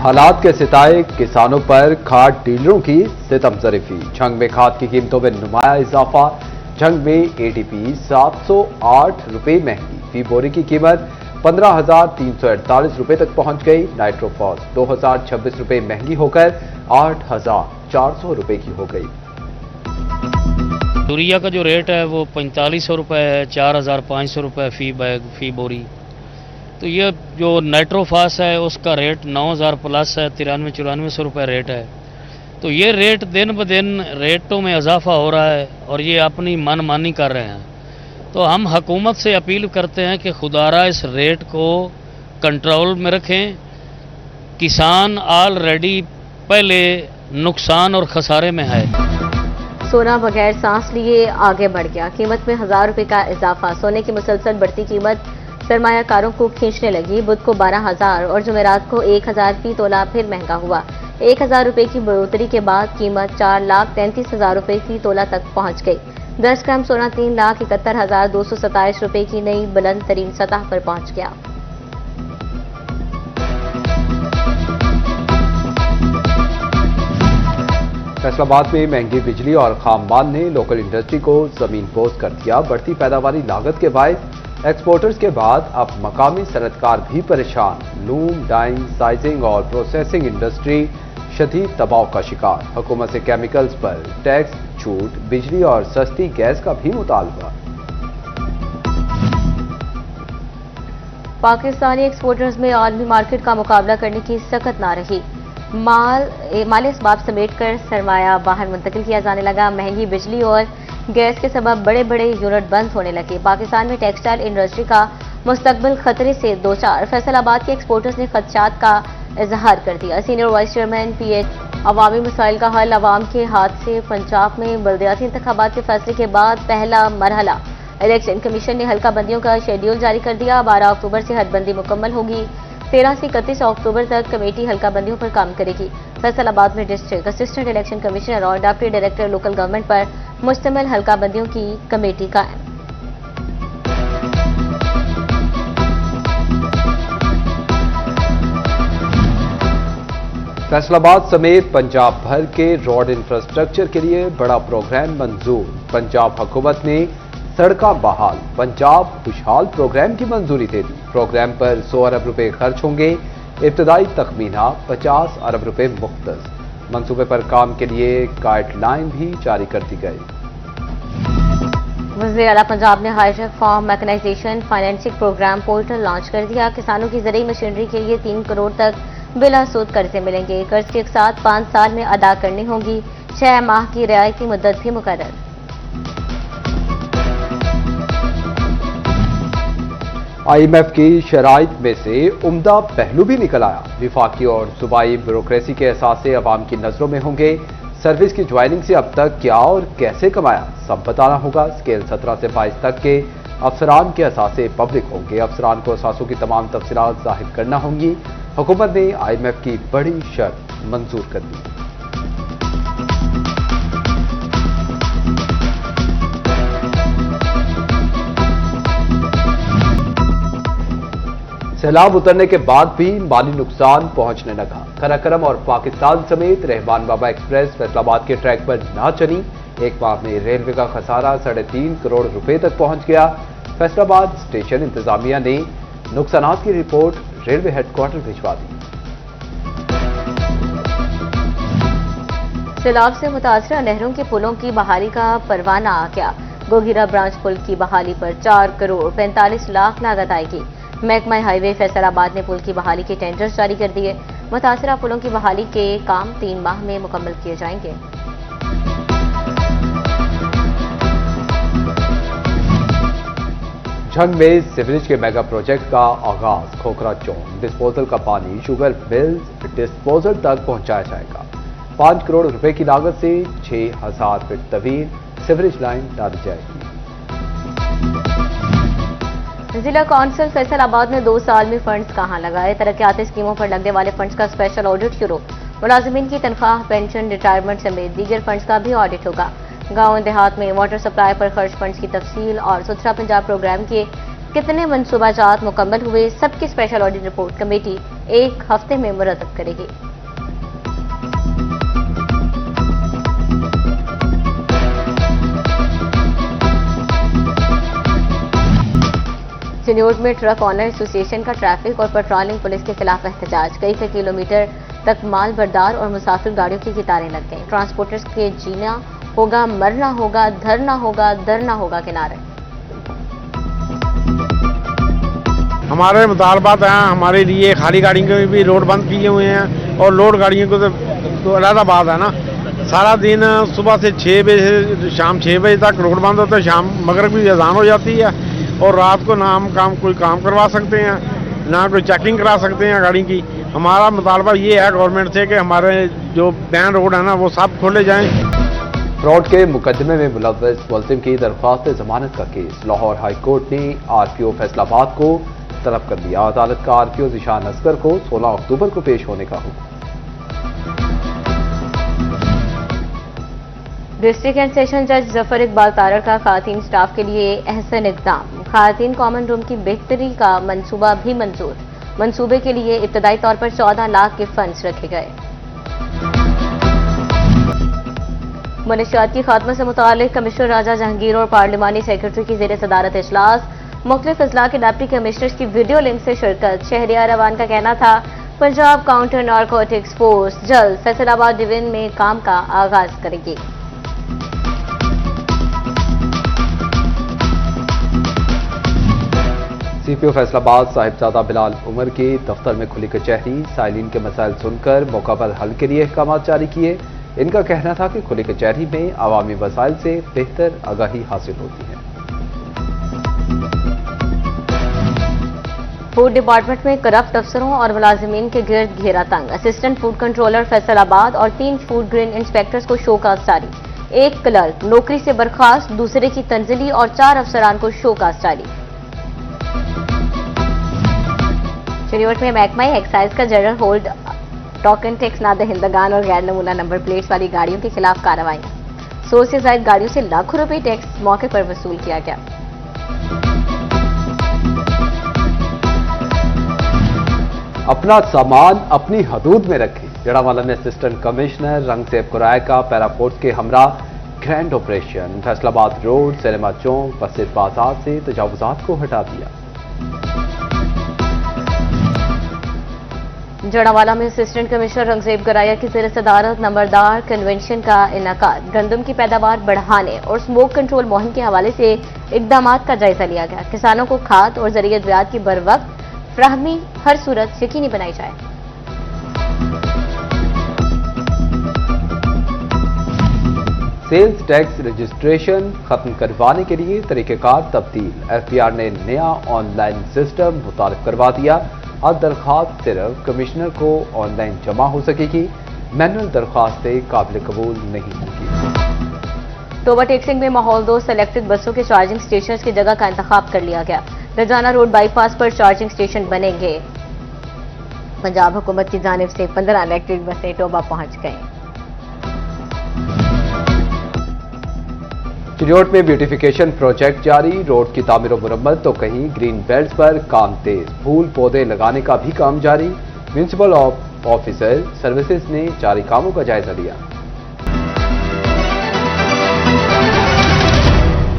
हालात के सिताए किसानों पर खाद डीलरों की सितम ज़रीफी। झंग में खाद की कीमतों में नुमाया इजाफा। झंग में एटीपी 708 रुपये महंगी। फी बोरी की कीमत 15,348 रुपये तक पहुंच गई। नाइट्रोफॉस 2,026 रुपये महंगी होकर 8,400 रुपये की हो गई। यूरिया का जो रेट है वो 4500 रुपये है, 4,500 रुपये फी बैग फी बोरी। तो ये जो नाइट्रोफास है उसका रेट 9,000 प्लस है, 93-9400 रुपये रेट है। तो ये रेट दिन ब दिन रेटों में इजाफा हो रहा है और ये अपनी मनमानी कर रहे हैं। तो हम हुकूमत से अपील करते हैं कि खुदारा इस रेट को कंट्रोल में रखें। किसान ऑलरेडी पहले नुकसान और खसारे में है। सोना बगैर सांस लिए आगे बढ़ गया। कीमत में 1,000 रुपये का इजाफा। सोने की मुसलसल बढ़ती कीमत सरमायाकारों को खींचने लगी। बुध को 12,000 और जुमेरात को 1,000 फी तोला फिर महंगा हुआ। 1,000 रुपये की बढ़ोतरी के बाद कीमत 4,33,000 रुपये फी तोला तक पहुंच गई। 10 ग्राम सोना 3,71,227 रुपये की नई बुलंद तरीन सतह पर पहुंच गया। फैसलाबाद में महंगी बिजली और खाम माल ने लोकल इंडस्ट्री को जमीन पोस्त कर दिया। बढ़ती पैदावारी लागत के बायस एक्सपोर्टर्स के बाद अब मकामी सनतकार भी परेशान। लूम, डाइंग, साइजिंग और प्रोसेसिंग इंडस्ट्री शदीद दबाव का शिकार। हुकूमत से केमिकल्स पर टैक्स छूट, बिजली और सस्ती गैस का भी मुतालबा। पाकिस्तानी एक्सपोर्टर्स में आलमी मार्केट का मुकाबला करने की सख्त ना रही। माली असबाब समेटकर सरमाया बाहर मुंतकिल किया जाने लगा। महंगी बिजली और गैस के सबब बड़े बड़े यूनिट बंद होने लगे। पाकिस्तान में टेक्सटाइल इंडस्ट्री का मुस्तकबिल खतरे से दो चार। फैसलाबाद के एक्सपोर्टर्स ने खदशात का इजहार कर दिया। सीनियर वाइस चेयरमैन PH अवामी मसाइल का हल अवाम के हाथ से। पंजाब में बल्दियाती इंतखाबात के फैसले के बाद पहला मरहला। इलेक्शन कमीशन ने हल्का बंदियों का शेड्यूल जारी कर दिया। 12 अक्टूबर से हदबंदी मुकम्मल होगी। 13 से 31 अक्टूबर तक कमेटी हल्का बंदियों पर काम करेगी। फैसलाबाद में डिस्ट्रिक्ट असिस्टेंट इलेक्शन कमिश्नर और डिप्टी डायरेक्टर लोकल गवर्नमेंट पर मुश्तमिल हल्का बंदियों की कमेटी कायम। फैसलाबाद समेत पंजाब भर के रोड इंफ्रास्ट्रक्चर के लिए बड़ा प्रोग्राम मंजूर। पंजाब हुकूमत ने सड़का बहाल, पंजाब खुशहाल प्रोग्राम की मंजूरी दे दी। प्रोग्राम पर 100 अरब रुपए खर्च होंगे। इब्तदाई तखमीना 50 अरब रुपए मुख्तस। मंसूबे पर काम के लिए गाइडलाइन भी जारी कर दी गई। वज़ीर आला पंजाब ने hitech farm mechanization financing program portal launch कर दिया। किसानों की ज़रूरी मशीनरी के लिए 3 करोड़ तक बिला सूद कर्जे मिलेंगे। कर्ज के साथ 5 साल में अदा करनी होगी। 6 माह की रियायती मुद्दत भी मुकर्रर। IMF की शराइत में से उम्दा पहलू भी निकल आया। विफाकी और सूबाई ब्यूरोक्रेसी के असासे अवाम की नजरों में होंगे। सर्विस की ज्वाइनिंग से अब तक क्या और कैसे कमाया, सब बताना होगा। स्केल 17 से 22 तक के अफसरान के असासे पब्लिक होंगे। अफसरान को असासों की तमाम तफसीलात जाहिर करना होंगी। हुकूमत ने IMF की बड़ी शर्त मंजूर कर दी। सैलाब उतरने के बाद भी माली नुकसान पहुंचने लगा। कराकरम और पाकिस्तान समेत रहमान बाबा एक्सप्रेस फैसलाबाद के ट्रैक पर ना चली। एक माह में रेलवे का खसारा 3.5 करोड़ रुपए तक पहुंच गया। फैसलाबाद स्टेशन इंतजामिया ने नुकसानात की रिपोर्ट रेलवे हेडक्वार्टर भिजवा दी। सैलाब से मुतासरा नहरों के पुलों की बहाली का परवाना आ गया। गोगिरा ब्रांच पुल की बहाली पर 4 करोड़ 45 लाख लागत आएगी। महकमा हाईवे फैसलाबाद ने पुल की बहाली के टेंडर्स जारी कर दिए। मुतासरा पुलों की बहाली के काम 3 माह में मुकम्मल किए जाएंगे। झंग में सीवरेज के मेगा प्रोजेक्ट का आगाज। खोखरा चौक डिस्पोजल का पानी शुगर मिल्स डिस्पोजल तक पहुंचाया जाएगा। 5 करोड़ रुपए की लागत से 6,000 फीट तवील सीवरेज लाइन डाली जाएगी। जिला कौंसिल फैसलाबाद में 2 साल में फंड्स कहां लगाए। तरक्याती स्कीमों पर लगने वाले फंड्स का स्पेशल ऑडिट शुरू। मुलाजिमीन की तनख्वाह, पेंशन, रिटायरमेंट समेत दीगर फंड्स का भी ऑडिट होगा। गांव देहात में वाटर सप्लाई पर खर्च फंड्स की तफसील और सुथरा पंजाब प्रोग्राम के कितने मंसूबाजात मुकम्मल हुए, सबकी स्पेशल ऑडिट रिपोर्ट कमेटी 1 हफ्ते में मुरतब करेगी। चिन्योट में ट्रक ऑनर एसोसिएशन का ट्रैफिक और पेट्रोलिंग पुलिस के खिलाफ एहतजाज। कई किलोमीटर तक माल बरदार और मुसाफिर गाड़ियों की कतारें लग गईं। ट्रांसपोर्टर्स के जीना होगा, मरना होगा, धरना होगा, दरना होगा के नारे। हमारे मुतालबात हैं, हमारे लिए खाली गाड़ियों के भी रोड बंद किए हुए हैं और लोड गाड़ियों को तो अलग बात है ना। सारा दिन सुबह से 6 बजे से शाम 6 बजे तक रोड बंद होता है, शाम मगरिब की अज़ान हो जाती है और रात को ना हम कोई काम करवा सकते हैं, ना कोई चेकिंग करा सकते हैं गाड़ी की। हमारा मुतालबा ये है गवर्नमेंट से कि हमारे जो बैन रोड है ना वो सब खोले जाएं। फ्रॉड के मुकदमे में मुलव्वस मुलजिम की दरख्वास्त जमानत का केस लाहौर हाई कोर्ट ने आरपीओ फैसलाबाद को तलब कर दिया। अदालत का आरपीओ ज़िशान असगर को 16 अक्टूबर को पेश होने का हुक्म। डिस्ट्रिक्ट एंड सेशन जज जफर इकबाल तारड़ का खातीन स्टाफ के लिए अहसन इक़दाम। खातीन कॉमन रूम की बेहतरी का मंसूबा भी मंजूर। मंसूबे के लिए इब्तदाई तौर पर 14 लाख के फंड्स रखे गए। मनशियात की खात्मे से मुतालिक कमिश्नर राजा जहांगीर और पार्लिमानी सेक्रेटरी की जेर सदारत इजलास। मुख्तलिफ अजला के डिप्टी कमिश्नर्स की वीडियो लिंक से शिरकत। शहरियार रवान का कहना था पंजाब काउंटर नारकोटिक्स फोर्स जल्द फैसलाबाद डिवीजन में काम का आगाज करेगी। सीपीओ फैसलाबाद साहिबजादा बिलाल उमर के दफ्तर में खुली कचहरी। साइलिन के मसाइल सुनकर मौका पर हल के लिए अहकाम जारी किए। इनका कहना था कि खुली कचहरी में अवामी वसाइल से बेहतर आगाही हासिल होती है। फूड डिपार्टमेंट में करप्ट अफसरों और मुलाजिमीन के गिर्द घेरा तंग। असिस्टेंट फूड कंट्रोलर फैसलाबाद और 3 फूड ग्रेन इंस्पेक्टर्स को शोकाज जारी। 1 क्लर्क नौकरी से बर्खास्त, दूसरे की तंजिली और 4 अफसरान को शोकाज जारी। चिन्योट में महकमा एक्साइज का जनरल होल्ड टोकन टैक्स ना दहिंदगान और गैर नमूना नंबर प्लेट्स वाली गाड़ियों के खिलाफ कार्रवाई। 100 से ज्यादा गाड़ियों से लाखों रुपए टैक्स मौके पर वसूल किया गया। अपना सामान अपनी हदूद में रखें। जड़ावाला में असिस्टेंट कमिश्नर रंगसेब कुराय का पैराफोर्स के हमरा grand operation. Faisalabad road, cinema Chowk, बसित बाजार से तजावुजात को हटा दिया। जड़ावाला में असिस्टेंट कमिश्नर रंगसेब कुराया की जेर सदारत नंबरदार कन्वेंशन का इनेकाद। गंदम की पैदावार बढ़ाने और स्मोक कंट्रोल मुहिम के हवाले से इकदाम का जायजा लिया गया। किसानों को खाद और जरिए अद्वियात की बर वक्त फ्राहमी हर सूरत यकीनी बनाई जाए। सेल्स टैक्स रजिस्ट्रेशन खत्म करवाने के लिए तरीकेकार तब्दील। एफबीआर ने नया ऑनलाइन सिस्टम मुतारिफ करवा दिया। अब दरख्वास्त सिर्फ कमिश्नर को ऑनलाइन जमा हो सकेगी। मैनुअल दरख्वास्तें काबिल कबूल नहीं होंगी। टोबा टेक्सिंग में माहौल दो सेलेक्टेड बसों के चार्जिंग स्टेशन की जगह का इंतखाब कर लिया गया। रजाना रोड बाईपास पर चार्जिंग स्टेशन बनेंगे। पंजाब हुकूमत की जानिब से 15 इलेक्ट्रिक बसें टोबा पहुंच गईं। चिन्योट में ब्यूटिफिकेशन प्रोजेक्ट जारी। रोड की तामीर मुरम्मत तो कहीं ग्रीन बेल्ट पर काम तेज। फूल पौधे लगाने का भी काम जारी। म्यूनिसिपल ऑफिसर सर्विसेज ने जारी कामों का जायजा लिया।